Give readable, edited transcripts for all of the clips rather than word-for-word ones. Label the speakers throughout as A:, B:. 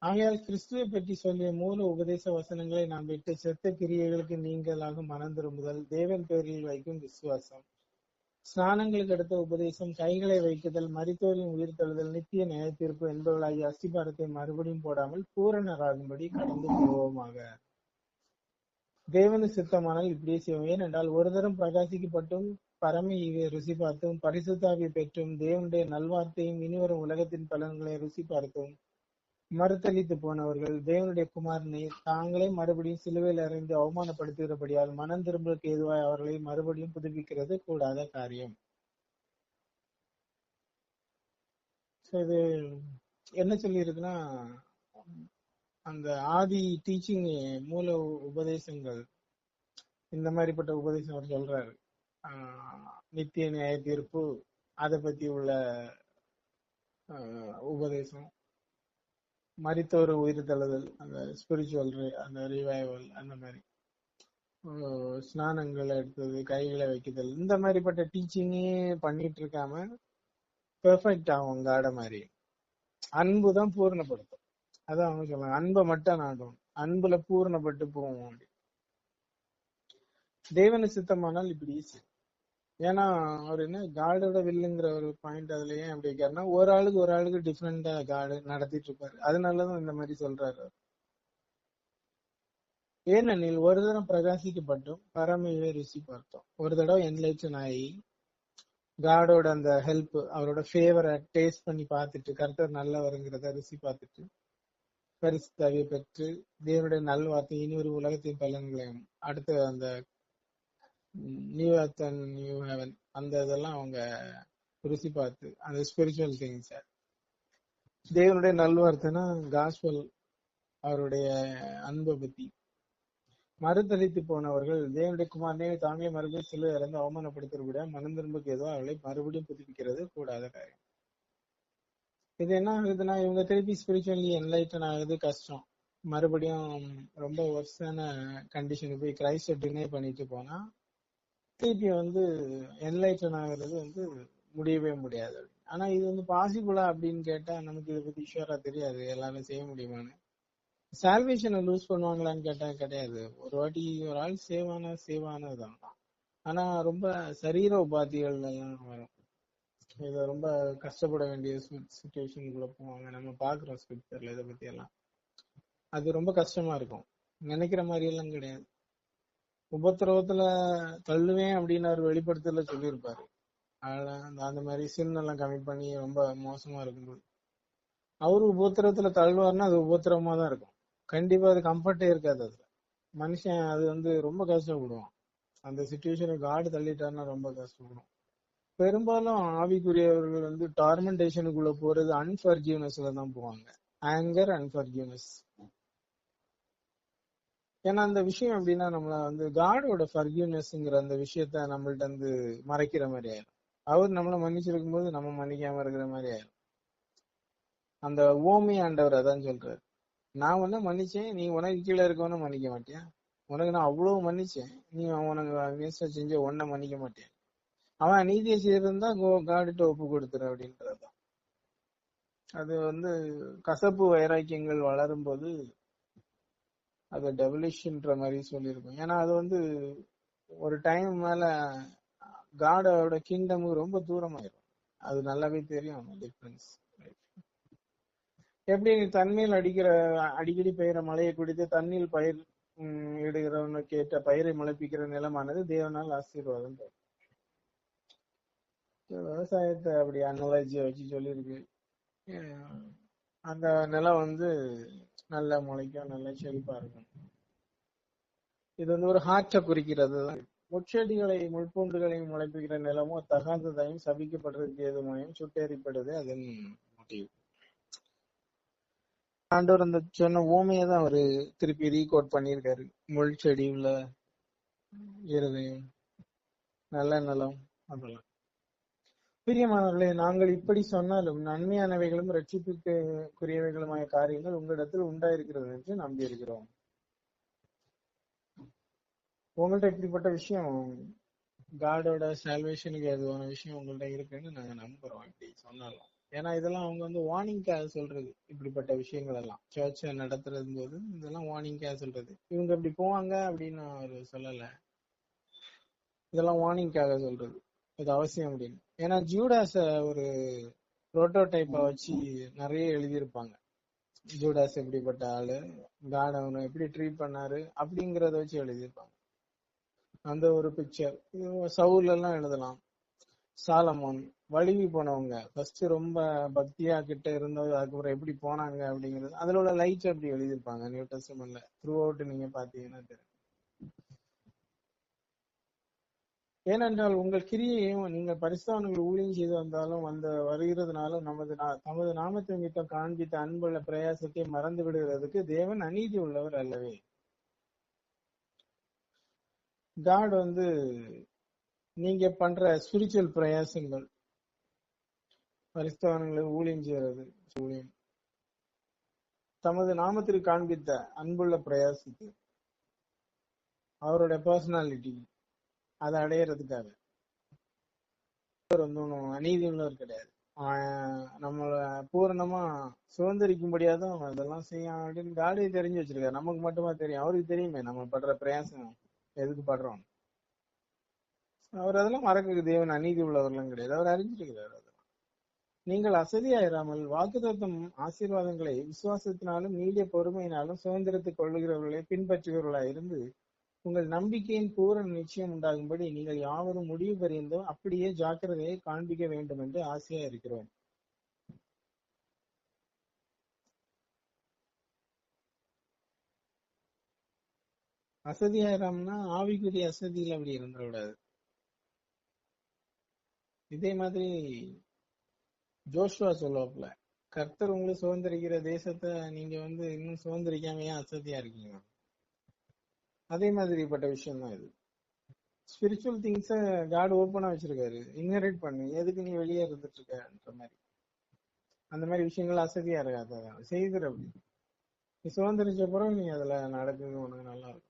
A: ஆகையால் கிறிஸ்துவை பற்றி சொல்லிய மூல உபதேச வசனங்களை நாம் விட்டு செத்த கிரியைகளுக்கு நீங்களாக மனம் திரும்புதல், தேவன் பேரில் வைக்கும் விசுவாசம், ஸ்நானங்களுக்கு அடுத்த உபதேசம், கைகளை வைக்குதல், மரித்தோரின் உயிர் தழுதல், நித்திய நியாய தீர்ப்பு என்பவர்களாகிய அஸ்திபாரத்தை மறுபடியும் போடாமல் பூரணராகும்படி கடந்து போவோமாக. தேவனு சித்தமானால் இப்படியே செய்வோம். ஏனென்றால் ஒரு தரம் பிரகாசிக்கப்பட்டும் பரம ருசி பார்த்தும் பரிசுத்தாவியை பெற்றும் தேவனுடைய நல்வார்த்தையும் இனிவரும் உலகத்தின் பலன்களை ருசி பார்த்தும் மறுதலித்து போனவர்கள் தேவனுடைய குமாரனை தாங்களே மறுபடியும் சிலுவையில் அறைந்து அவமானப்படுத்துகிறபடியால் மனம் திரும்புவதற்கு ஏதுவாய் அவர்களை மறுபடியும் புதுப்பிக்கிறது கூடாத காரியம். இது என்ன சொல்லி இருக்குன்னா, அந்த ஆதி டீச்சிங் மூல உபதேசங்கள் இந்த மாதிரிப்பட்ட உபதேசம் அவர் சொல்றாரு. நித்திய நியாய தீர்ப்பு, அதை பத்தி உள்ள உபதேசம், மரித்தோர் உயிர் தழுதல், அந்த ஸ்பிரிச்சுவல் அந்த ரிவைவல், அந்த மாதிரி ஸ்நானங்களை எடுத்தது, கைகளை வைக்குதல், இந்த மாதிரிப்பட்ட டீச்சிங்கே பண்ணிட்டு இருக்காம பெர்ஃபெக்ட் ஆகும் காட மாதிரி. அன்பு தான் பூர்ணப்படுத்தும். அதான் அவங்க சொல்லுவாங்க, அன்பை மட்டும் நாடும், அன்புல பூர்ணப்பட்டு போவோம் அப்படி. தேவன சித்தமானால் இப்படி ஈஸி. ஏன்னா அவர் என்ன காடோட வில்லுங்கிற ஒரு பாயிண்ட் அதுலயே அப்படி இருக்காருன்னா, ஒரு ஆளுக்கு டிஃப்ரெண்டா காடு நடத்திட்டு இருப்பாரு. அதனாலதான் இந்த மாதிரி சொல்றாரு. ஏனெனில் ஒரு தரம் பிரகாசிக்கப்பட்டும் பரமையை ருசி பார்த்தோம். ஒரு தடவை என்லைட்டன் ஆகி காடோட அந்த ஹெல்ப், அவரோட ஃபேவரை டேஸ்ட் பண்ணி பார்த்துட்டு, கர்த்தர் நல்லவருங்கிறத ருசி பார்த்துட்டு பரிசுத்தாவியை பெற்று தேவனுடைய நல்வார்த்தை இனி ஒரு உலகத்தின் பலன்களையும் அடுத்து அந்த new earth and new heaven அந்த இதெல்லாம் அவங்க ருசி பார்த்து அந்த ஸ்பிரிச்சுவல் திங்ஸ், தேவனுடைய நல்வார்த்தைனா காஸ்பல், அவருடைய அன்பை பத்தி மறுதலித்து போனவர்கள் தேவனுடைய குமாரனை தாங்களே மறுபடியும் சில இறந்து அவமானப்படுத்துறபடியா மனம் திரும்புக்கு ஏதோ அவளை மறுபடியும் புதுப்பிக்கிறது கூடாத காரியம். இது என்ன ஆகுதுன்னா, இவங்க திருப்பி ஸ்பிரிச்சுவலி என்லைட்டன் ஆகுது கஷ்டம். மறுபடியும் ரொம்ப ஒர்ஸான கண்டிஷனுக்கு போய் கிரைஸ்ட டினை பண்ணிட்டு போனா திருப்பி என்லைட்டன் ஆகுறது முடியவே முடியாது. ஆனா இது பாசிபிளா அப்படின்னு கேட்டா நமக்கு இதை பத்தி ஷூரா தெரியாது, எல்லாரும் செய்ய முடியுமான்னு. சால்வேஷனை லூஸ் பண்ணுவாங்களான்னு கேட்டா கிடையாது. ஒரு வாட்டி ஒரு ஆள் சேவானதுதான். ஆனா ரொம்ப சரீர உபாதிகள் எல்லாம் வரும். இத ரொம்ப கஷ்டப்பட வேண்டிய சிச்சுவேஷனுக்குள்ள போவாங்க. நம்ம பாக்குறோம் ஸ்கிரிப்சர்ல இதை பத்தி எல்லாம். அது ரொம்ப கஷ்டமா இருக்கும். நினைக்கிற மாதிரி எல்லாம் கிடையாது. உபத்திரவத்துல தள்ளுவேன் அப்படின்னு அவர் வெளிப்படுத்தல சொல்லியிருப்பாரு. அந்த மாதிரி சின்னெல்லாம் கம்மி பண்ணி ரொம்ப மோசமா இருக்கும்போது அவரு உபத்திரவத்துல தள்ளுவாருன்னா அது உபத்திரவமா தான் இருக்கும். கண்டிப்பா அது கம்ஃபர்டே இருக்காது. அதுல மனுஷன் அது ரொம்ப கஷ்டப்படுவான். அந்த சிச்சுவேஷனுக்கு காடு தள்ளிட்டாருன்னா ரொம்ப கஷ்டப்படும். பெரும்பாலும் ஆவிக்குரியவர்கள் டார்மெண்டேஷனுக்குள்ள போறது அன்ஃபர்கிவ்னஸ்ல தான் போவாங்க. Anger, unforgiveness. ஏன்னா அந்த விஷயம் எப்படின்னா, நம்மள காடோட ஃபர்கிவ்னஸ்ங்கிற அந்த விஷயத்த நம்மள்ட்ட மறைக்கிற மாதிரி ஆயிடும். அவர் நம்மள மன்னிச்சிருக்கும் போது நம்ம மன்னிக்காம இருக்கிற மாதிரி ஆயிடும். அந்த ஓமி ஆண்டவர் அதான் சொல்றாரு, நான் மன்னிச்சேன், நீ உனக்கு கீழே இருக்கவன மன்னிக்க மாட்டியா? உனக்கு நான் அவ்வளவு மன்னிச்சேன், நீ உனக்கு வேஸ்டா செஞ்ச ஒன்ன மன்னிக்க மாட்டேன். அவன் நீதியை செய்திருந்தா காடிட்ட ஒப்பு கொடுத்துரு அப்படின்றதுதான். அது கசப்பு வைராக்கியங்கள் வளரும் போது அது டெவலிஷ்ன்ற மாதிரி சொல்லியிருக்கும். ஏன்னா அது ஒரு டைம் மேல காடோட கிங்டம் ரொம்ப தூரமாயிரும். அது நல்லாவே தெரியும் டிஃபரன்ஸ். எப்படி தண்ணீர் அடிக்கடி பெய்கிற மழையை குடித்து தண்ணீர் பயிர் இடுகிறவனு கேட்ட பயிரை முளைப்பிக்கிற நிலமானது தேவனால் ஆசீர்வாதம். விவசாயத்தை அப்படி அனலாஜியை வச்சு சொல்லியிருக்கு. அந்த நிலம் நல்லா முளைக்கும், நல்லா செழிப்பா இருக்கும். இது ஒரு ஹார்ட்டை குறிக்கிறது. முட்செடிகளை முள்பூண்டுகளையும் முளைப்புகிற நிலமோ தகாததையும் சபிக்கப்படுறதுக்கு ஏதுமையும் சுட்டேறிப்படுது அதன் முடிவு. ஆண்டவர் அந்த சொன்ன ஊமையை தான் அவரு திருப்பி ரீகோட் பண்ணியிருக்காரு. முள் செடி உள்ள இருதயம், நல்ல நிலம் அதெல்லாம். பிரியமானவர்களே, நாங்கள் இப்படி சொன்னாலும் நன்மையானவைகளும் ரட்சிப்புக்குரியவைகளுമായ காரியங்கள் உங்களிடத்தில் உண்டாயிருக்கிறது என்று நம்பி இருக்கிறோம். உங்கள்ட்ட இப்படிப்பட்ட விஷயம் காடோட சால்வேஷனுக்கு எதுவான விஷயம் உங்கள்ட்ட இருக்குன்னு நாங்க நம்புறோம் இப்படி சொன்னாலும். ஏன்னா இதெல்லாம் அவங்க வந்து வார்னிங்காக சொல்றது. இப்படிப்பட்ட விஷயங்கள் எல்லாம் சர்ச்சை நடத்துறது போது இதெல்லாம் வார்னிங்காக சொல்றது. இவங்க இப்படி போவாங்க அப்படின்னு அவர் சொல்லல, இதெல்லாம் வார்னிங்காக சொல்றது. இது அவசியம் அப்படின்னு. ஏன்னா ஜூடாஸ ஒரு புரோட்டோடைப்பா வச்சு நிறைய எழுதியிருப்பாங்க. ஜூடாஸ் எப்படிப்பட்ட ஆளு, காட் அவனை எப்படி ட்ரீட் பண்ணாரு அப்படிங்கறத வச்சு எழுதியிருப்பாங்க. அந்த ஒரு பிக்சர் சவுல் எல்லாம் எழுதலாம். சாலமோன் வழுவி போனவங்க ஃபர்ஸ்ட் ரொம்ப பக்தியா கிட்ட இருந்தது, அதுக்கப்புறம் எப்படி போனாங்க அப்படிங்கிறது அதுல உள்ள லைட் அப்படி எழுதியிருப்பாங்க நியூ டெஸ்டமென்ட்ல. த்ரூ அவுட் நீங்க பாத்தீங்கன்னா தெரியும். ஏனென்றால் உங்கள் கிரியையும் நீங்கள் பரிசுத்தவான்கள் ஊழியம் செய்து வந்தாலும் வருகிறதுனாலும் தமது நாமத்தை நிமித்தம் காண்பித்த அன்புள்ள பிரயாசத்தை மறந்து விடுகிறதுக்கு தேவன் அநீதி உள்ளவர் அல்லவே. காட் வந்து நீங்க பண்ற ஸ்பிரிச்சுவல் பிரயாசங்கள், பரிசுத்தவான்களை ஊழியம் செய்யறது, ஊழியம் தமது நாமத்திற்கு காண்பித்த அன்புள்ள பிரயாசத்தை, அவருடைய பர்சனாலிட்டி அதை அடையிறதுக்காக அநீதி உள்ளவர் கிடையாது. நம்மள பூரணமா சுதந்திரிக்கும்படியாதான் அதெல்லாம் செய்யும் அப்படின்னு காடே தெரிஞ்சு வச்சிருக்காரு. நமக்கு மட்டுமா தெரியும்? அவருக்கு தெரியுமே நம்ம படுற பிரயாசம் எதுக்கு படுறோம். அவர் அதெல்லாம் மறக்க தேவன் அநீதி உள்ளவர்களும் கிடையாது, அவர் அறிஞ்சிருக்கிறார். அதெல்லாம் நீங்கள் அசதியாயிராமல் வாக்குத்தத்தம் ஆசீர்வாதங்களை விசுவாசத்தினாலும் நீடிய பொறுமையினாலும் சுதந்திரத்தை கொள்ளுகிறவர்களை பின்பற்றுகிறவர்களாக இருந்து உங்கள் நம்பிக்கையின் பூரண நிச்சயம் உண்டாகும்படி நீங்கள் யாவரும் முடிவு பெறிந்தோ அப்படியே ஜாக்கிரதையை காண்பிக்க வேண்டும் என்று ஆசையா இருக்கிறோம். அசதியாயிராம்னா ஆவிக்குரிய அசதியில் அப்படி இருந்துவிடாது. இதே மாதிரி ஜோஷுவா சொல்லுவாப்ல, கர்த்தர் உங்களுக்கு சுதந்திரிக்கிற தேசத்தை நீங்க வந்து இன்னும் சுதந்திரிக்காம ஏன் அசதியா இருக்கீங்க? அதே மாதிரிப்பட்ட விஷயம் தான் இது. ஸ்பிரிச்சுவல் திங்ஸ காட் ஓப்பனா வச்சிருக்காரு, இன்ஹெரிட் பண்ணு, எதுக்கு நீ வெளியே இருந்துட்டு இருக்கன்ற மாதிரி. அந்த மாதிரி விஷயங்கள் அசதியா இருக்காது, செய்கிற அப்படி நீ சுதந்திரிச்ச அப்புறம் நீ அதுல நடக்குது, உனக்கு நல்லா இருக்கும்.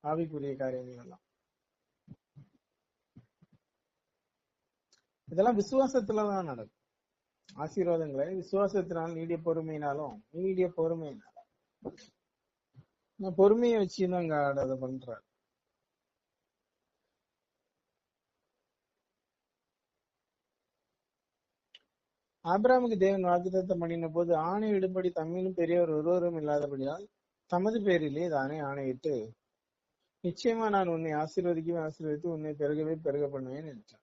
A: ஆவிக்குரிய காரியங்கள் எல்லாம் இதெல்லாம் விசுவாசத்துலதான் நடக்கும். ஆசீர்வாதங்களை விசுவாசத்தினாலும் நீடிய பொறுமையினாலும் பொறுமையை வச்சுதான் காட் அதை பண்றாரு. ஆபிரகாமுக்கு தேவன் வாக்குத்தத்தம் பண்ணின போது ஆணையிடும்படி தம்மிலும் பெரியவர் ஒருவரும் இல்லாதபடியால் தமது பேரிலே தானே ஆணையிட்டு, நிச்சயமா நான் உன்னை ஆசீர்வதித்து உன்னை பெருகவே பெருக பண்ணுவேன் என்றார்.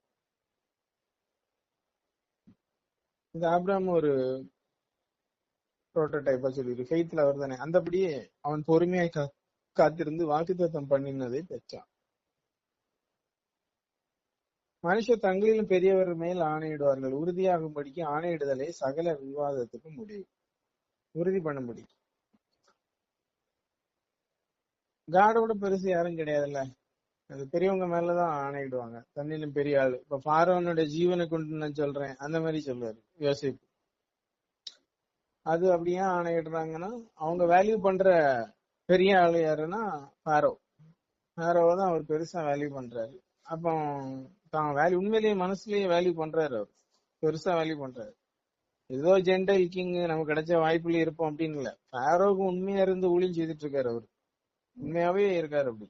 A: இந்த ஆபிரகாம் ஒரு புரோட்டோடைப்பா சொல்லியிருக்கு. ஃபெய்த்ல அவர் தானே, அந்தபடியே அவன் பொறுமையாய் காத்திருந்து வாக்குத்தத்தம் பண்ணினதை பெற்றான். மனுஷர் தங்களிலும் பெரியவர் மேல் ஆணையிடுவார்கள், உறுதியாகும்படிக்கு ஆணையிடுதலே சகல விவாதத்துக்கு முடியும். உறுதி பண்ணும்படி காடோட பெருசு யாரும் கிடையாதுல்ல, அது பெரியவங்க மேலதான் ஆணையிடுவாங்க. தன்னிலும் பெரிய ஆளு. இப்ப பார்வோனுடைய ஜீவனை கொண்டு நான் சொல்றேன், அந்த மாதிரி சொல்லுவாரு யோசிப்பு. அது அப்படியே ஆணையிடுறாங்கன்னா அவங்க வேல்யூ பண்ற பெரிய ஆளு யாருன்னா பாரோவை தான் அவர் பெருசா வேல்யூ பண்றாரு. அப்போ தான் வேல்யூ உண்மையிலேயே மனசுலயே வேல்யூ பண்றாரு, அவர் பெருசா வேல்யூ பண்றாரு. ஏதோ ஜென்டல் கிங் நமக்கு கிடைச்ச வாய்ப்புல இருப்போம் அப்படின்னு இல்ல, பாரோவுக்கு உண்மையா இருந்து ஊழியம் செய்துட்டு இருக்காரு. அவரு உண்மையாவே இருக்காரு அப்படி.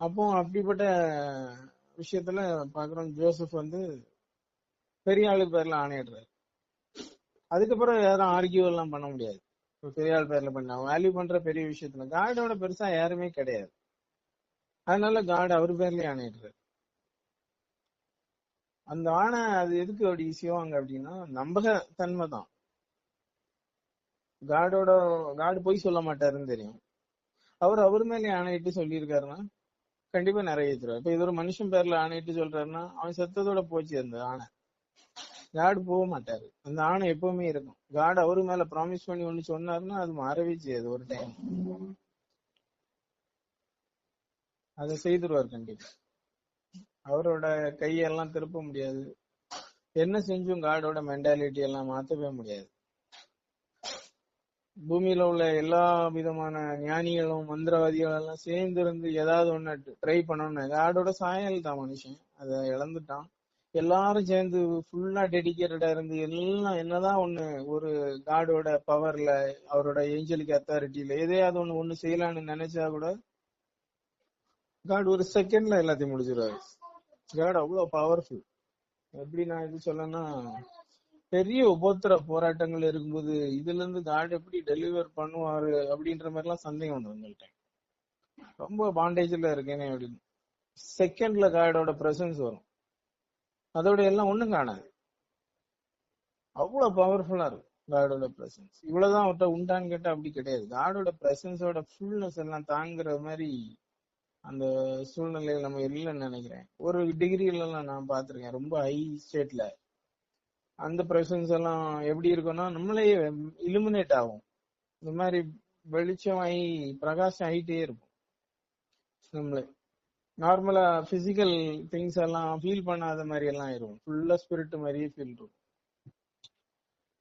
A: அப்போ அப்படிப்பட்ட விஷயத்துல பாக்குறோம், ஜோசப் வந்து பெரிய ஆளு பேர்ல ஆணையிடுறாரு. அதுக்கப்புறம் யாரும் ஆர்கியூ எல்லாம் பண்ண முடியாது. பெரிய ஆள் பேர்ல பண்ண வேல்யூ பண்ற பெரிய விஷயத்துல காடோட பெருசா யாருமே கிடையாது. அதனால காட் அவர் பேர்லயே ஆணையிடுறாரு. அந்த ஆணை அது எதுக்கு அப்படி செய்வாங்க அப்படின்னா நம்பகத்தன்மை தான். காடு போய் சொல்ல மாட்டாருன்னு தெரியும். அவர் மேலே ஆணையிட்டு சொல்லியிருக்காருன்னா கண்டிப்பா நிறைவேற்றுவார். இப்ப இது ஒரு மனுஷன் பேர்ல ஆணையிட்டு சொல்றாருன்னா அவன் செத்ததோட போச்சு அந்த ஆணை. காடு போக மாட்டாரு, அந்த ஆணை எப்பவுமே இருக்கும். காடு அவரு மேல ப்ராமிஸ் பண்ணி ஒண்ணு சொன்னாருன்னா அது மாறவே செய்யாது. ஒரு டைம் அதை செய்துருவார் கண்டிப்பா. அவரோட கையெல்லாம் திருப்ப முடியாது. என்ன செஞ்சும் காடோட மென்டாலிட்டி எல்லாம் மாத்தவே முடியாது. பூமியில உள்ள எல்லா விதமான ஞானிகளும் மந்திரவாதிகள் எல்லாம் சேர்ந்து இருந்து ஏதாவது ஒண்ணு ட்ரை பண்ணணும்னு காடோட சாயல் தான் மனுஷன், அதை இழந்துட்டான். எல்லாரும் சேர்ந்து ஃபுல்லா டெடிகேட்டடா இருந்து எல்லாம் என்னதான் ஒண்ணு ஒரு காடோட பவர்ல அவரோட ஏஞ்சலிக் அத்தாரிட்டியில எதையாவது ஒண்ணு செய்யலாம்னு நினைச்சா கூட காட் ஒரு செகண்ட்ல எல்லாத்தையும் முடிச்சிருவாரு. காட் அவ்வளவு பவர்ஃபுல். எப்படி நான் இது சொல்லனா, பெரிய உபோத்திர போராட்டங்கள் இருக்கும்போது இதுல இருந்து காட் எப்படி டெலிவர் பண்ணுவாரு அப்படின்ற மாதிரி எல்லாம் சந்தேகம் வந்து உங்கள்கிட்ட. ரொம்ப பாண்டேஜ்ல இருக்கேனே அப்படின்னு செகண்ட்ல காடோட பிரசன்ஸ் வரும். அதோட எல்லாம் ஒண்ணும் காணாது. அவ்வளவு பவர்ஃபுல்லா இருக்கும் காடோட பிரசன்ஸ். இவ்வளவுதான் அவர்கிட்ட உண்டான்னு கேட்டா அப்படி கிடையாது. காடோட பிரசன்ஸோட ஃபுல்னஸ் எல்லாம் தாங்குற மாதிரி அந்த சூழ்நிலையில நம்ம இல்லைன்னு நினைக்கிறேன். ஒரு டிகிரில எல்லாம் நான் பாத்திருக்கேன் ரொம்ப ஹை ஸ்டேட்ல அந்த பிரசன்ஸ் எல்லாம் எப்படி இருக்கும்னா நம்மளே இலுமினேட் ஆகும். இந்த மாதிரி வெளிச்சம் ஆகி பிரகாசம் ஆகிட்டே இருக்கும். நம்மளே நார்மலா பிசிக்கல் திங்ஸ் எல்லாம் ஃபீல் பண்ணாத மாதிரி எல்லாம் இருக்கும். ஃபுல்லா ஸ்பிரிட் மாதிரியே ஃபீல் இருக்கும்.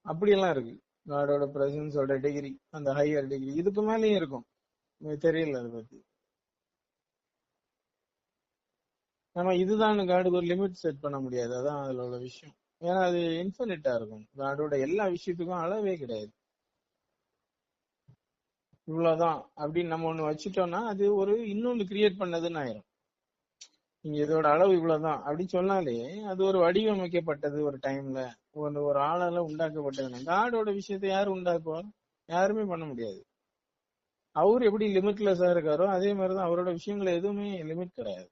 A: அப்படி எல்லாம் இருக்கு காடோட பிரசன்ஸோட டிகிரி, அந்த ஹையர் டிகிரி. இதுக்கு மேலேயும் இருக்கும், தெரியல அதை பத்தி. நம்ம இதுதான் காடுக்கு ஒரு லிமிட் செட் பண்ண முடியாது. அதான் அதுல உள்ள விஷயம். ஏன்னா அது இன்ஃபினிட்டா இருக்கும். காடோட எல்லா விஷயத்துக்கும் அளவே கிடையாது. இவ்வளவுதான் அப்படின்னு நம்ம ஒண்ணு வச்சுட்டோம்னா அது ஒரு இன்னொன்னு கிரியேட் பண்ணதுன்னு ஆயிரும். நீங்க இதோட அளவு இவ்வளவுதான் அப்படின்னு சொன்னாலே அது ஒரு வடிவமைக்கப்பட்டது ஒரு டைம்ல ஒரு ஆளால உண்டாக்கப்பட்டது. காடோட விஷயத்தை யாரு உண்டாக்குவா? யாருமே பண்ண முடியாது. அவரு எப்படி லிமிட்லெஸ்ஸா இருக்காரோ அதே மாதிரிதான் அவரோட விஷயங்கள் எதுவுமே லிமிட் கிடையாது.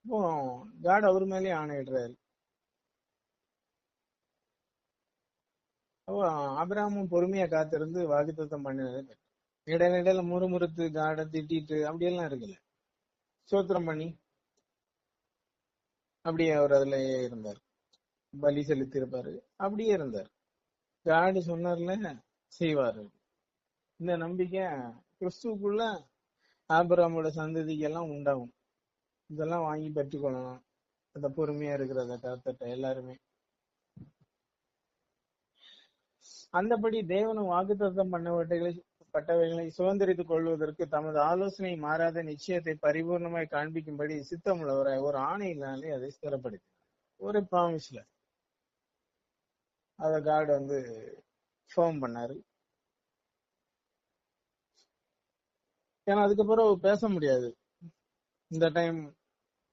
A: இப்போ காட் அவர் மேலேயே ஆணையிடுறாரு. அப்போ ஆபிரகாமும் பொறுமையா காத்திருந்து வாக்குத்தத்தம் பண்ணினது. இடையில இடையில முறுமுறுத்து காடை திட்டிட்டு அப்படியெல்லாம் இருக்குல்ல, சோத்திரம் பண்ணி அப்படியே அவர் அதுல இருந்தார், பலி செலுத்தி இருப்பாரு, அப்படியே இருந்தார். காடு சொன்னார்ல செய்வாரு. இந்த நம்பிக்கை கிறிஸ்துவுக்குள்ள ஆபிரகாமோட சந்ததிக்கு எல்லாம் உண்டாகும். இதெல்லாம் வாங்கி பெற்றுக்கொள்ளலாம். அந்த பொறுமையா இருக்கிறத கருத்தட்ட எல்லாருமே அந்தபடி தேவனும் வாக்குத்தத்தம் பட்டவைகளை சுதந்திரித்துக் கொள்வதற்கு தமது ஆலோசனை மாறாத நிச்சயத்தை பரிபூர்ணமாய் காண்பிக்கும்படி சித்தமுள்ளவரை ஒரு ஆணையினாலே அதை ஸ்திரப்படுத்தினார். ஒரு ப்ராமிஸ்ல அத காட் வந்து ஃபேர்ம் பண்ணாரு. ஏன்னா அதுக்கப்புறம் பேச முடியாது. இந்த டைம்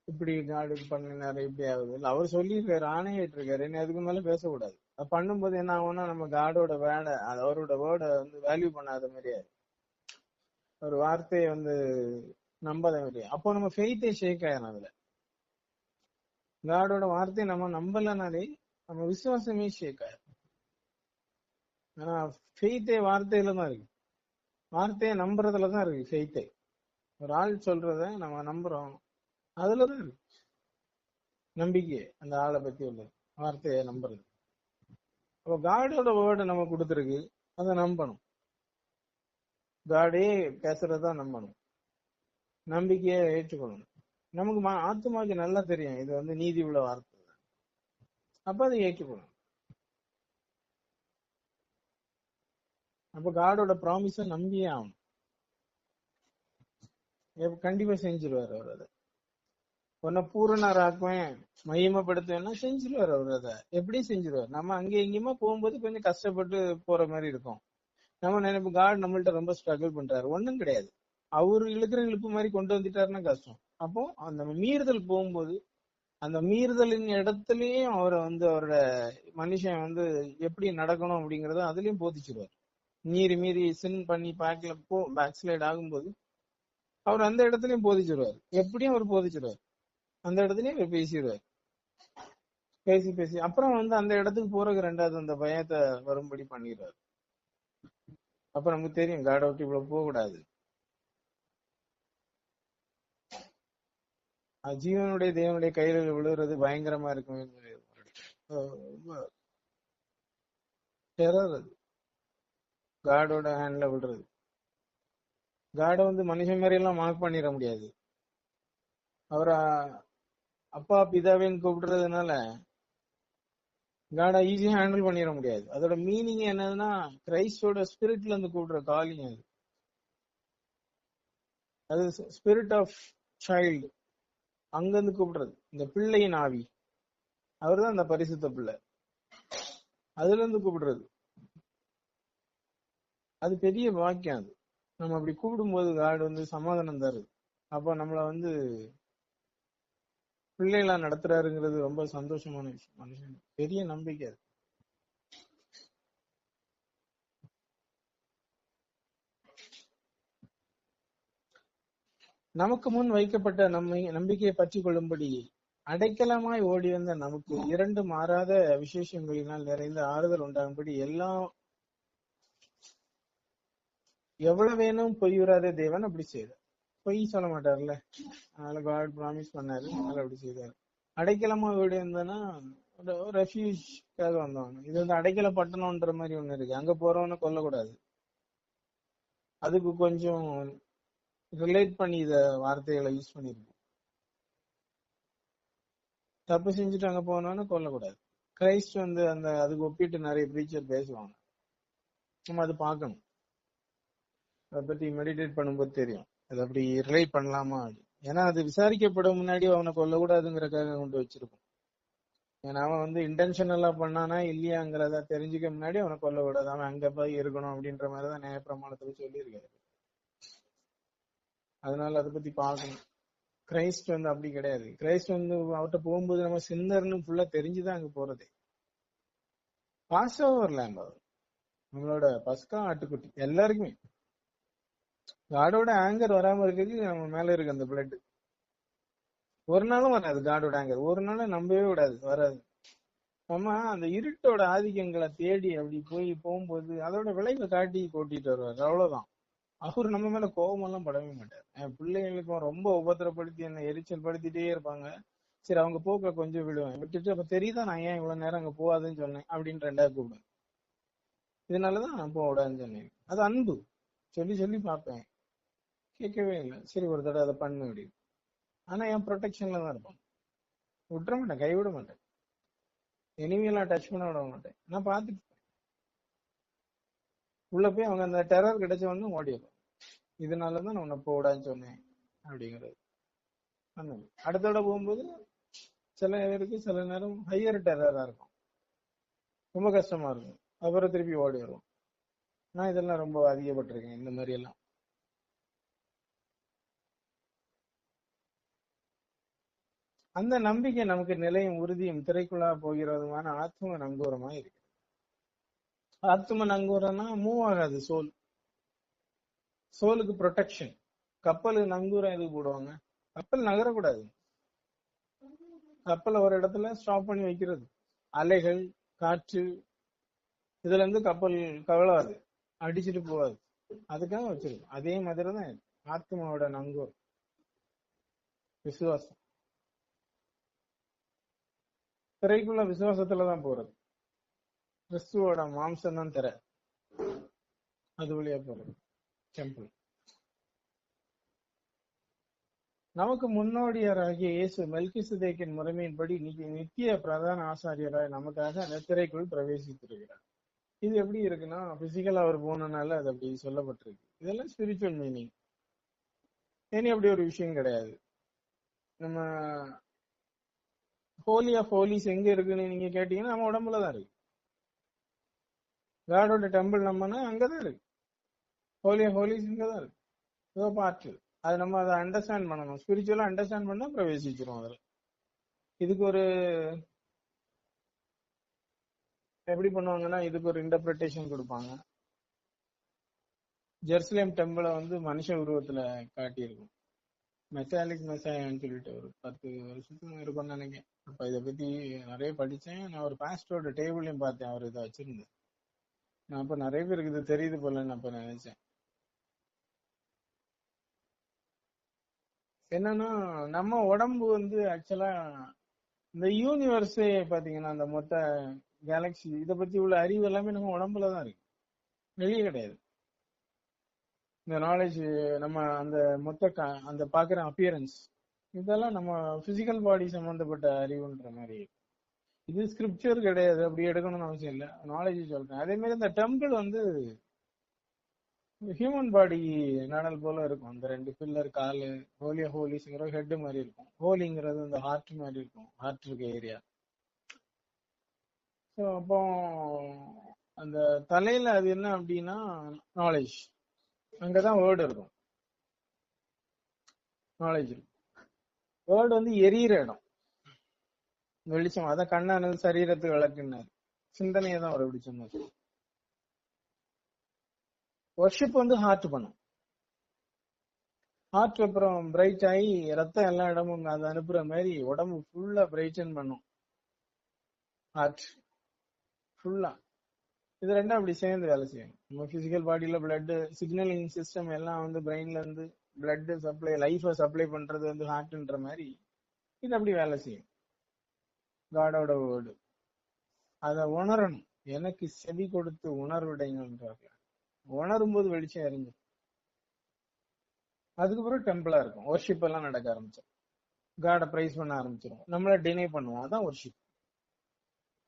A: இப்படி காடு பண்ணினாரு இப்படி ஆகுது இல்ல, அவர் சொல்லியிருக்காரு, ஆணையிட்டு இருக்காரு, என்ன அதுக்கு மேல பேசக்கூடாது. அது பண்ணும்போது என்ன ஆகும்னா நம்ம காடோட வேர்டை, அவரோட வேர்டை வந்து வேல்யூ பண்ணாத மாதிரியே, ஒரு வார்த்தையை வந்து நம்பாத மாதிரி, அப்போ நம்ம ஃபெய்த்தே ஷேக் ஆயிரும். அதுல காடோட வார்த்தையை நம்ம நம்பலனாலே நம்ம விசுவாசமே ஷேக் ஆயிரும். ஆனா ஃபெய்த்தே வார்த்தையில தான் இருக்கு. வார்த்தையை நம்புறதுலதான் இருக்கு ஃபெய்த்தே. ஒரு ஆள் சொல்றத நம்ம நம்புறோம், அதுலதான் இருக்கு நம்பிக்கை. அந்த ஆளை பத்தி உள்ள வார்த்தையை நம்புறது. அப்போ காடோட வேர்டை நம்ம கொடுத்துருக்கு, அதை நம்பணும். காடே பேசுறதா நம்பணும், நம்பிக்கையை ஏற்றுக்கொள்ளணும். நமக்கு ஆத்துமாக்கு நல்லா தெரியும் இது வந்து நீதி உள்ள வார்த்தை, அப்ப அதை ஏற்றுக்கொள்ளணும். அப்ப காடோட ப்ராமிஸ நம்பியே ஆகணும். கண்டிப்பா செஞ்சிருவாரு அவர். அதை உன்னை பூரணராக்குவேன் மகிமைப்படுத்துவேன்னா செஞ்சிருவாரு அவர். அதை எப்படி செஞ்சிருவாரு. நம்ம அங்க எங்கேயுமா போகும்போது கொஞ்சம் கஷ்டப்பட்டு போற மாதிரி இருக்கும். நம்ம நினைப்பு காட் நம்மள்ட்ட ரொம்ப ஸ்ட்ரகிள் பண்றாரு, ஒண்ணும் கிடையாது. அவரு இழுக்கிற இழுப்பு மாதிரி கொண்டு வந்துட்டாருன்னா கஷ்டம். அப்போ அந்த மீறுதல் போகும்போது அந்த மீறுதலின் இடத்துலயும் அவரை வந்து அவரோட மனுஷன் வந்து எப்படி நடக்கணும் அப்படிங்கறத அதுலயும் போதிச்சிருவார். மீறி சின் பண்ணி பேக் ஸ்லைட் ஆகும்போது அவர் அந்த இடத்துலயும் போதிச்சிருவார். எப்படியும் அவர் போதிச்சிருவார். அந்த இடத்துலயும் அவர் பேசிடுவார். பேசி அப்புறம் வந்து அந்த இடத்துக்கு போறதுக்கு ரெண்டாவது அந்த பயத்தை வரும்படி பண்ணிடுவார். அப்ப நமக்கு தெரியும் காட் அவுட் இவ்வளவு போக கூடாது. ஜீவனுடைய தேவனுடைய கையில விழுறது பயங்கரமா இருக்கும். டெரர் அது, காடோட ஹேண்ட்ல விடுறது. காட வந்து மனுஷன் மாதிரி எல்லாம் மார்க் பண்ணிட முடியாது. அவரை அப்பா பிதாவின்னு கூப்பிடுறதுனால காடை ஈஸியா ஹேண்டில் பண்ணிட முடியாது. அதோட மீனிங் என்னதுன்னா கிரைஸ்டோட ஸ்பிரிட்ல இருந்து கூடுற காலிங் அது. அது ஸ்பிரிட் ஆஃப் சைல்டு, அங்க இருந்து கூப்பிடுறது. இந்த பிள்ளையின் ஆவி, அவர்தான் அந்த பரிசுத்த பிள்ளை, அதுல இருந்து கூப்பிடுறது. அது பெரிய வாக்கியம். அது நம்ம அப்படி கூப்பிடும்போது காடு வந்து சமாதானம் தருது. அப்ப நம்மள வந்து பிள்ளைகளா நடத்துறாருங்கிறது ரொம்ப சந்தோஷமான விஷயம். மனுஷன் பெரிய நம்பிக்கை அது. நமக்கு முன் வைக்கப்பட்ட நம்பிக்கையை பற்றி கொள்ளும்படி அடைக்கலமாய் ஓடி வந்த நமக்கு இரண்டு மாறாத விசேஷங்களினால் நிறைந்த ஆறுதல் உண்டாகும்படி எல்லாம் எவ்வளவு வேணும் பொய்யுறாதே தேவன் அப்படி செய்தார். பொய் சொல்ல மாட்டார்ல, அதனால காட் ப்ராமிஸ் பண்ணாரு, அதனால அப்படி செய்தாரு. அடைக்கலமா ஓடி வந்தோன்னா ரெஃப்யூஜ்காக வந்தவங்க. இது வந்து அடைக்கல பட்டணம்ன்ற மாதிரி ஒண்ணு இருக்கு, அங்க போறவன கொல்லக்கூடாது. அதுக்கு கொஞ்சம் ரிலேட் பண்ணி இத வார்த்தைகளை யூஸ் பண்ணிருக்கு. தப்பு செஞ்சுட்டு அங்க போனோன்னு கொல்லக்கூடாது. கிரைஸ்ட் வந்து அந்த அதுக்கு ஒப்பிட்டு நிறைய ப்ரீச்சர் பேசுவாங்க. நம்ம அது பார்க்கணும். அதை பத்தி மெடிடேட் பண்ணும்போது தெரியும் அது அப்படி ரிலேட் பண்ணலாமா அப்படி. ஏன்னா அது விசாரிக்கப்படும் முன்னாடி அவனை கொல்லக்கூடாதுங்கிறக்காக கொண்டு வச்சிருக்கோம். ஏன்னா அவன் வந்து இன்டென்ஷனலா பண்ணானா இல்லையாங்கிறத தெரிஞ்சுக்க முன்னாடி அவனை கொல்லக்கூடாது, அவன் அங்க போய் இருக்கணும் அப்படின்ற மாதிரிதான் நியாயப்பிரமாணத்துல சொல்லியிருக்காரு. அதனால அதை பத்தி பார்க்கணும். கிரைஸ்ட் வந்து அப்படி கிடையாது. கிரைஸ்ட் வந்து அவர்கிட்ட போகும்போது நம்ம சின்னர்னு ஃபுல்லா தெரிஞ்சுதான் அங்க போறதே. பாஸ் ஓவர் லேம்ப் அவர், நம்மளோட பஸ்கா ஆட்டுக்குட்டி. எல்லாருக்குமே காடோட ஆங்கர் வராம இருக்கிறது நம்ம மேல இருக்கு அந்த பிளட். ஒரு நாளும் வராது காடோட ஆங்கர், ஒரு நாளும் நம்பவே விடாது, வராது. நம்ம அந்த இருட்டோட ஆதிக்கங்களை தேடி அப்படி போகும்போது அதோட விளைவை காட்டி கூட்டிட்டு வருவார், அவ்வளவுதான். அவர் நம்ம மேல கோபம் எல்லாம் படவே மாட்டார். என் பிள்ளைங்களுக்கும் ரொம்ப உபத்திரப்படுத்தி என்ன எரிச்சல் படுத்திட்டே இருப்பாங்க. சரி அவங்க போக்க கொஞ்சம் விடுவேன், விட்டுட்டு அப்ப தெரியுதா நான் ஏன் இவ்வளவு நேரம் அங்க போகாதுன்னு சொன்னேன் அப்படின்னு ரெண்டாவது கூப்பிடுவேன். இதனாலதான் நான் போக விடாதுன்னு சொன்னேன். அது அன்பு. சொல்லி சொல்லி பார்ப்பேன், கேட்கவே இல்லை. சரி ஒரு தடவை அதை பண்ண முடியும். ஆனா என் ப்ரொடெக்ஷன்ல தான் இருப்பான், விட்டுற மாட்டேன், கைவிட மாட்டேன், எனிமையெல்லாம் டச் பண்ண விட மாட்டேன். நான் பார்த்துட்டு உள்ள போய் அவங்க அந்த டெரர் கிடைச்ச உடனே ஓடிடும். இதனாலதான் நான் உன்னை போடான்னு சொன்னேன் அப்படிங்கிறது. அடுத்த தடவை போகும்போது சில பேருக்கு சில நேரம் ஹையர் டெரரா இருக்கும், ரொம்ப கஷ்டமா இருக்கும், அப்புறம் திருப்பி ஓடி வரும். நான் இதெல்லாம் ரொம்ப அதிகப்பட்டிருக்கேன் இந்த மாதிரி எல்லாம். அந்த நம்பிக்கை நமக்கு நிலையும் உறுதியும் திரைக்குள்ளா போகிறதுமான ஆத்ம நங்கூரமா இருக்கு. ஆத்ம நங்கூரம்னா மூவ் ஆகாது சோல், சோலுக்கு ப்ரொடெக்ஷன். கப்பல் நங்கூரம் எதுக்கு போடுவாங்க? கப்பல் நகரக்கூடாது, கப்பலை ஒரு இடத்துல ஸ்டாப் பண்ணி வைக்கிறது. அலைகள், காற்று, இதுல இருந்து கப்பல் கவலாது, அடிச்சுட்டு போவாது, அதுக்காக வச்சிருக்கும். அதே மாதிரிதான் ஆத்மாவோட நங்கூரம் விசுவாசம். திரைக்குள்ள விசுவாசத்துலதான் போறது. கிறிஸ்துவோட மாம்சம் தான் திரை, அது வழியா போறது டெம்பிள். நமக்கு முன்னோடியராகிய இயேசு மெல்கிசேதேக்கின் முறைமையின்படி நித்திய பிரதான ஆசாரியராய் நமக்காக அந்த திரைக்குள் பிரவேசித்திருக்கிறார். இது எப்படி இருக்குன்னா, பிசிக்கலா அவர் போனனால அது அப்படி சொல்லப்பட்டிருக்கு. இதெல்லாம் ஸ்பிரிச்சுவல் மீனிங். இனி அப்படி ஒரு விஷயம் கிடையாது. நம்ம ஹோலி ஆஃப் ஹோலிஸ் எங்க இருக்குன்னு நீங்க கேட்டீங்கன்னா நம்ம உடம்புலதான் இருக்கு. காடோட டெம்பிள் நம்மனா அங்கதான் இருக்கு. ஹோலி ஆஃப் ஹோலிஸ் இங்கதான் இருக்கு, ஏதோ பார்ட். அது நம்ம அதை அண்டர்ஸ்டாண்ட் பண்ணணும். ஸ்பிரிச்சுவலா அண்டர்ஸ்டாண்ட் பண்ணா பிரவேசிச்சிரும் அதுல. இதுக்கு ஒரு எப்படி பண்ணுவாங்கன்னா, இதுக்கு ஒரு இன்டர்பிரிட்டேஷன் கொடுப்பாங்க. ஜெருசலேம் டெம்பிளை வந்து மனுஷ உருவத்துல காட்டியிருக்கும். மெசாலிக் மெசாயான்னு சொல்லிட்டு ஒரு 10 வருஷத்துக்கு இருக்கும்னு நினைக்கிறேன். அப்ப இதை பத்தி நிறைய படிச்சேன். நான் ஒரு பாஸ்டரோட டேபிளையும் பார்த்தேன், அவர் இதை வச்சிருந்தேன். நான் அப்ப நிறைய பேருக்கு இது தெரியுது போலன்னு அப்ப நினைச்சேன். என்னன்னா, நம்ம உடம்பு வந்து ஆக்சுவலா இந்த யூனிவர்ஸே பாத்தீங்கன்னா, அந்த மொத்த கேலக்சி இதை பத்தி உள்ள அறிவு எல்லாமே நம்ம உடம்புலதான் இருக்கு, வெளியே கிடையாது. இந்த நாலேஜ் நம்ம அந்த மொத்த அந்த பாக்குற அப்பியரன்ஸ் இதெல்லாம் நம்ம பிசிக்கல் பாடி சம்பந்தப்பட்ட அறிவுன்ற மாதிரி. இது ஸ்கிரிப்சர் கிடையாது, அப்படி எடுக்கணும்னு அவசியம் இல்லை, நாலேஜ் சொல்றேன். அதே மாதிரி இந்த டெம்பிள் வந்து ஹியூமன் பாடி நடல் போல இருக்கும். அந்த ரெண்டு பில்லர் காலு, ஹோலிங்கிற ஹெட் மாதிரி இருக்கும், ஹோலிங்கிறது இந்த ஹார்ட் மாதிரி இருக்கும், ஹார்ட் இருக்க ஏரியா. ஸோ அப்போ அந்த தலையில அது என்ன அப்படின்னா நாலேஜ், அங்கதான் வேர்டு இருக்கும், நாலேஜ் இருக்கும். வேர்டு வந்து எரியிற இடம், வெளிச்சம். அதான் கண்ணானது சரீரத்துக்கு விளக்குனாரு, சிந்தனையை தான் அவர் எப்படி சொன்னார். ஒர்ஷிப் வந்து ஹார்ட் பண்ணும், ஹார்ட் அப்புறம் பிரைட் ஆகி ரத்தம் எல்லா இடமும் அது அனுப்புற மாதிரி உடம்பு ஃபுல்லா பிரைட்டன் பண்ணும், ஹார்ட் ஃபுல்லா. இது ரெண்டும் அப்படி சேர்ந்து வேலை செய்யும். நம்ம பிசிக்கல் பாடியில பிளட் சிக்னலிங் சிஸ்டம் எல்லாம் வந்து பிரெயின்ல இருந்து பிளட் சப்ளை, லைஃப சப்ளை பண்றது வந்து ஹார்ட்ன்ற மாதிரி இது அப்படி வேலை செய்யும். காடோட வேர்டு அதை உணரணும். எனக்கு செவி கொடுத்து உணர்விடைங்கன்றார்கள். உணரும் போது வெளிச்சம் எரிஞ்சு அதுக்கப்புறம் டெம்பிளா இருக்கும். ஒர்ஷிப் எல்லாம் நடக்க ஆரம்பிச்சிடும், காடை பிரைஸ் பண்ண ஆரம்பிச்சிடும், நம்மள டினை பண்ணுவோம். அதான் ஒர்ஷிப்.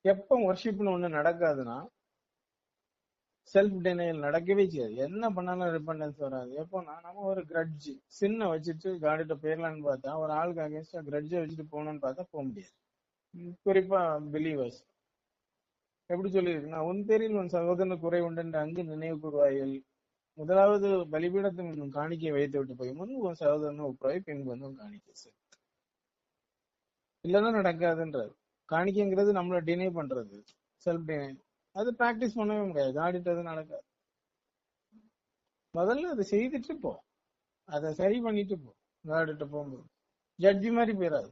A: எப்ப ஒர்ஷிப்னு ஒண்ணு நடக்காதுன்னா செல்ஃப் டினையல் நடக்கவே செய்யாது. என்ன பண்ணாலும் ரிப்பண்டன்ஸ் வராது. எப்போனா நம்ம ஒரு கிரட்ஜ் சின்ன வச்சுட்டு காடிட்ட போயிடலான்னு பார்த்தா, ஒரு ஆளுக்கு அகேன்ஸ்டா கிரட்ஜை வச்சுட்டு போகணும்னு பார்த்தா போக முடியாது. குறிப்பா பிலீவர்ஸ் எப்படி சொல்லியிருக்குன்னா, உன் பேரில் உன் சகோதரன் குறை உண்டு அங்கு நினைவு கூறுவாயில், முதலாவது பலிபீடத்தின் காணிக்கையை வைத்து விட்டு போய் முன்பு உன் சகோதரன் ஒப்புறாய், பின்பு வந்து உன் காணிக்கை செய். இல்லைன்னா நடக்காதுன்றது. காணிக்கைங்கிறது நம்மள டினை பண்றது, செல்ஃப் டினை. அது பிராக்டிஸ் பண்ணவே முடியாது, ஆடிட்டது நடக்காது. முதல்ல அதை செய்துட்டு போ, அதை சரி பண்ணிட்டு போ. காடிட்ட போகும்போது ஜட்ஜி மாதிரி போயிடாது,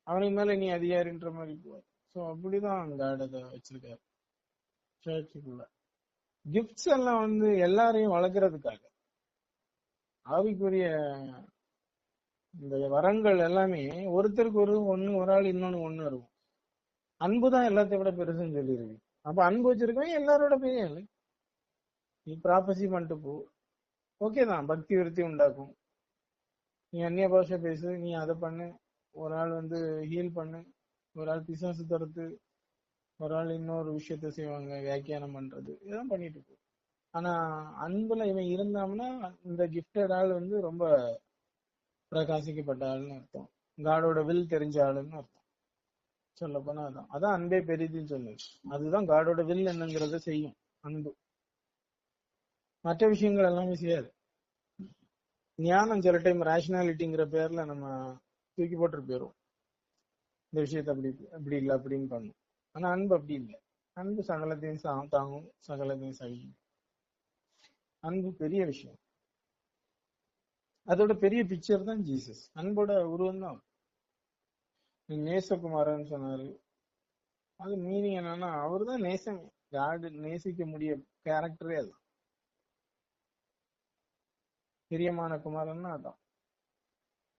A: அவனுக்கு மேல நீ அதிகாரின்ற மாதிரி போ. ஸோ அப்படிதான் காட் அதை வச்சிருக்காரு சர்ச்சுக்குள்ள. கிஃப்ட்ஸ் எல்லாம் வந்து எல்லாரையும் வளர்க்கறதுக்காக, ஆவிக்குரிய இந்த வரங்கள் எல்லாமே ஒருத்தருக்கு ஒரு ஆள் இன்னொன்னு ஒண்ணு இருக்கும். அன்புதான் எல்லாத்தையும் விட பெருசுன்னு சொல்லியிருக்கு. அப்ப அன்பு வச்சிருக்கவன் எல்லாரோட பெரிய ஆளு. நீ ப்ராபசி பண்ணிட்டு போ, ஓகே தான், பக்தி விருத்தி உண்டாக்கும். நீ அந்நிய பாஷை பேசு, நீ அதை பண்ணு, ஒரு ஆள் வந்து ஹீல் பண்ணு, ஒரு ஆள் பிசாசு தடுத்து, ஒரு ஆள் இன்னொரு விஷயத்த செய்வாங்க, வியாக்கியானம் பண்றது, இதெல்லாம் பண்ணிட்டு போ. ஆனா அன்புல இவன் இருந்தான்னா இந்த கிஃப்டட் ஆள் வந்து ரொம்ப பிரகாசிக்கப்பட்ட ஆளுன்னு அர்த்தம், காடோட வில் தெரிஞ்ச ஆளுன்னு அர்த்தம். சொல்ல போனா அதான் அன்பே பெரிதுன்னு சொல்லுது. அதுதான் காடோட வில் என்னங்கிறத செய்யும் அன்பு, மற்ற விஷயங்கள் எல்லாமே செய்யாது. ஞானம் சில டைம் ரேஷனாலிட்டிங்கிற பேர்ல நம்ம தூக்கி போட்டு போயிடும், இந்த விஷயத்த அப்படி அப்படி இல்லை அப்படின்னு பண்ணும். ஆனா அன்பு அப்படி இல்லை. அன்பு சகலத்தையும் தாங்கும், சகலத்தையும் சகிக்கும். அன்பு பெரிய விஷயம். அதோட பெரிய பிக்சர் தான் ஜீசஸ். அன்போட உருவம் தான். நேசகுமாரன் சொன்னாரு, அது மீனிங் என்னன்னா அவரு தான் நேசம். காடு நேசிக்க முடிய கேரக்டரே அதுதான். பிரியமான குமாரன்னா அதான்.